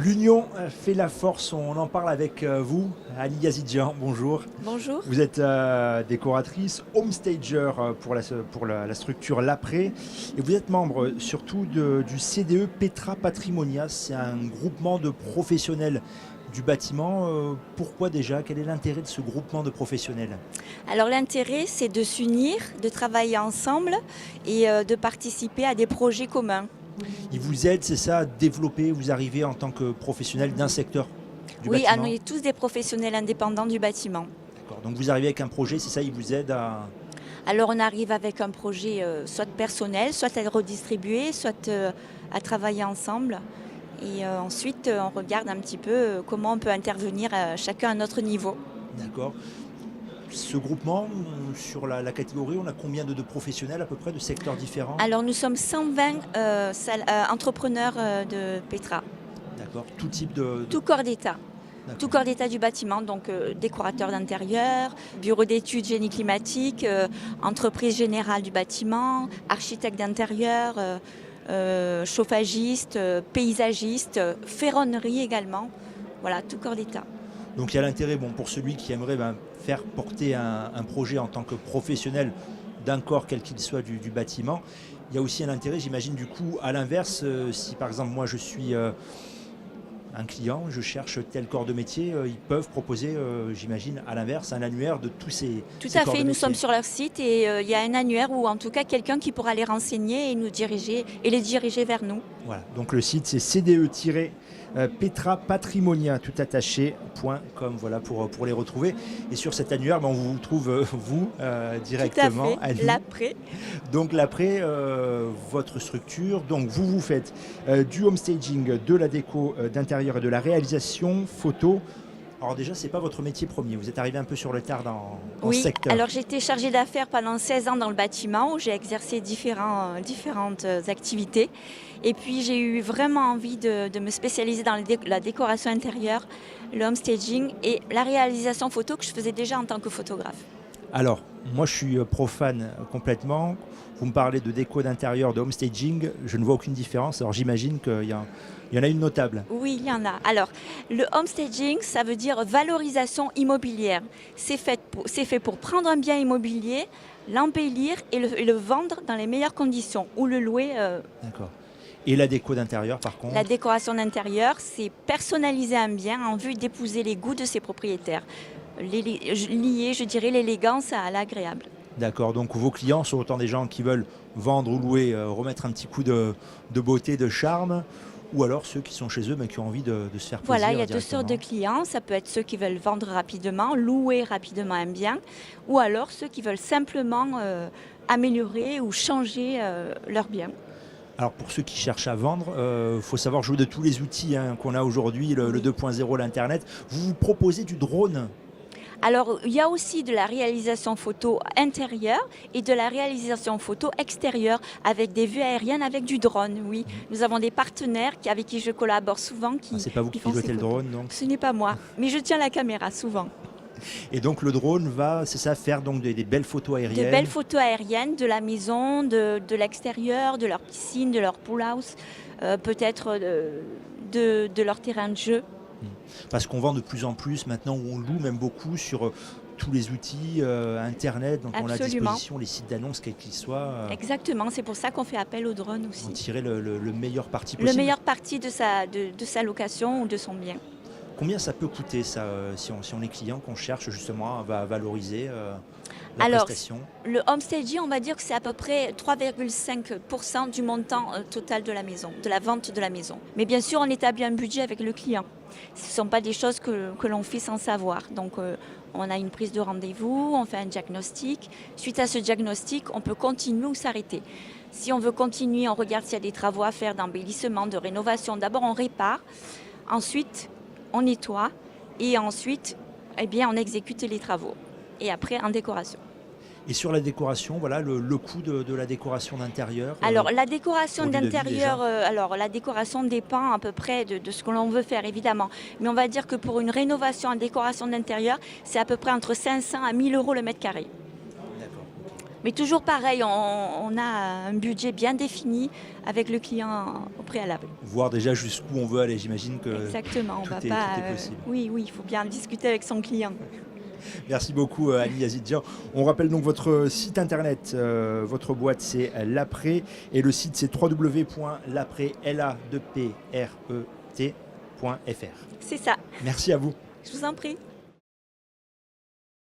L'union fait la force, on en parle avec vous, Ali Yazidjian, bonjour. Bonjour. Vous êtes décoratrice, homestager pour la structure L'Après, et vous êtes membre surtout du CDE Petra Patrimonia, c'est un groupement de professionnels du bâtiment. Pourquoi déjà? Quel est l'intérêt de ce groupement de professionnels? Alors l'intérêt, c'est de s'unir, de travailler ensemble et de participer à des projets communs. Ils vous aident, c'est ça, à développer, vous arrivez en tant que professionnel d'un secteur du Oui, on bâtiment? est tous des professionnels indépendants du bâtiment. D'accord. Donc vous arrivez avec un projet, c'est ça, ils vous aident à... Alors on arrive avec un projet soit personnel, soit à le redistribuer, soit à travailler ensemble. Et ensuite, on regarde un petit peu comment on peut intervenir chacun à notre niveau. D'accord. Ce groupement, sur la catégorie, on a combien de professionnels à peu près, de secteurs différents? Alors nous sommes 120 entrepreneurs de Petra, D'accord. Tout type de... tout corps d'État. D'accord. Tout corps d'état du bâtiment, donc décorateur d'intérieur, bureau d'études génie climatique, entreprise générale du bâtiment, architecte d'intérieur, chauffagiste, paysagiste, ferronnerie également. Voilà, tout corps d'état. Donc il y a l'intérêt, bon, pour celui qui aimerait faire porter un projet en tant que professionnel d'un corps quel qu'il soit du bâtiment. Il y a aussi un intérêt, j'imagine, du coup, à l'inverse, si par exemple moi je suis... un client, je cherche tel corps de métier, ils peuvent proposer, j'imagine, à l'inverse, un annuaire de tous ces Tout ces à corps de fait, nous métier. sommes sur leur site et il y a un annuaire ou en tout cas quelqu'un qui pourra les renseigner et nous diriger et les diriger vers nous. Voilà, donc le site c'est cde-petra patrimonia tout attaché.com, voilà pour les retrouver. Et sur cet annuaire, on vous trouve vous directement. Tout à fait, l'après. Donc l'après, votre structure, donc vous faites du homestaging, de la déco d'intérieur et de la réalisation photo. Alors déjà, c'est pas votre métier premier, vous êtes arrivé un peu sur le tard dans ce Oui, secteur. alors j'ai été chargée d'affaires pendant 16 ans dans le bâtiment où j'ai exercé différentes activités. Et puis j'ai eu vraiment envie de me spécialiser dans la décoration intérieure, le homestaging et la réalisation photo que je faisais déjà en tant que photographe. Alors, moi je suis profane complètement. Vous me parlez de déco d'intérieur, de homestaging, je ne vois aucune différence. Alors j'imagine qu'il y en a une notable. Oui, il y en a. Alors, le homestaging, ça veut dire valorisation immobilière. C'est fait pour prendre un bien immobilier, l'embellir et le vendre dans les meilleures conditions ou le louer. D'accord. Et la déco d'intérieur par contre? La décoration d'intérieur, c'est personnaliser un bien en vue d'épouser les goûts de ses propriétaires. Lier, je dirais, l'élégance à l'agréable. D'accord, donc vos clients sont autant des gens qui veulent vendre ou louer, remettre un petit coup de beauté, de charme, ou alors ceux qui sont chez eux mais qui ont envie de se faire plaisir. Voilà, il y a deux directement. sortes de clients. Ça peut être ceux qui veulent vendre rapidement, louer rapidement un bien, ou alors ceux qui veulent simplement améliorer ou changer leur bien. Alors pour ceux qui cherchent à vendre, il faut savoir jouer de tous les outils qu'on a aujourd'hui, le 2.0, l'Internet. Vous proposez du drone? Alors, il y a aussi de la réalisation photo intérieure et de la réalisation photo extérieure avec des vues aériennes avec du drone, oui. Nous avons des partenaires avec qui je collabore souvent. C'est pas vous qui font ces pilotez le photos. drone donc? Ce n'est pas moi, mais je tiens la caméra souvent. Et donc le drone va, c'est ça, faire donc des belles photos aériennes? De belles photos aériennes de la maison, de l'extérieur, de leur piscine, de leur pool house, peut-être de leur terrain de jeu. Parce qu'on vend de plus en plus maintenant, où on loue même beaucoup sur tous les outils Internet, donc on a à Absolument. disposition les sites d'annonces, quels qu'ils soient. Exactement, c'est pour ça qu'on fait appel au drone En aussi. tirer le meilleur parti possible. Le meilleur parti de sa location ou de son bien. Combien ça peut coûter ça, si on est client, qu'on cherche justement à valoriser la Alors, prestation? le homestaging, on va dire que c'est à peu près 3,5% du montant total de la maison, de la vente de la maison. Mais bien sûr, on établit un budget avec le client. Ce ne sont pas des choses que l'on fait sans savoir. Donc, on a une prise de rendez-vous, on fait un diagnostic. Suite à ce diagnostic, on peut continuer ou s'arrêter. Si on veut continuer, on regarde s'il y a des travaux à faire d'embellissement, de rénovation. D'abord, on répare. Ensuite, on nettoie. Et ensuite, eh bien, on exécute les travaux. Et après, en décoration. Et sur la décoration, voilà, le coût de la décoration d'intérieur? Alors la décoration produit de vie, d'intérieur, déjà. alors la décoration dépend à peu près de ce que l'on veut faire évidemment. Mais on va dire que pour une rénovation en décoration d'intérieur, c'est à peu près entre 500 à 1000 euros le mètre carré. D'accord. Mais toujours pareil, on a un budget bien défini avec le client au préalable. Voir déjà jusqu'où on veut aller, j'imagine que Exactement, on tout va est, pas. tout est possible. Oui, il faut bien discuter avec son client. Merci beaucoup Annie Yazidjian. On rappelle donc votre site internet, votre boîte c'est Lapré et le site c'est www.lapré.fr. C'est ça. Merci à vous. Je vous en prie.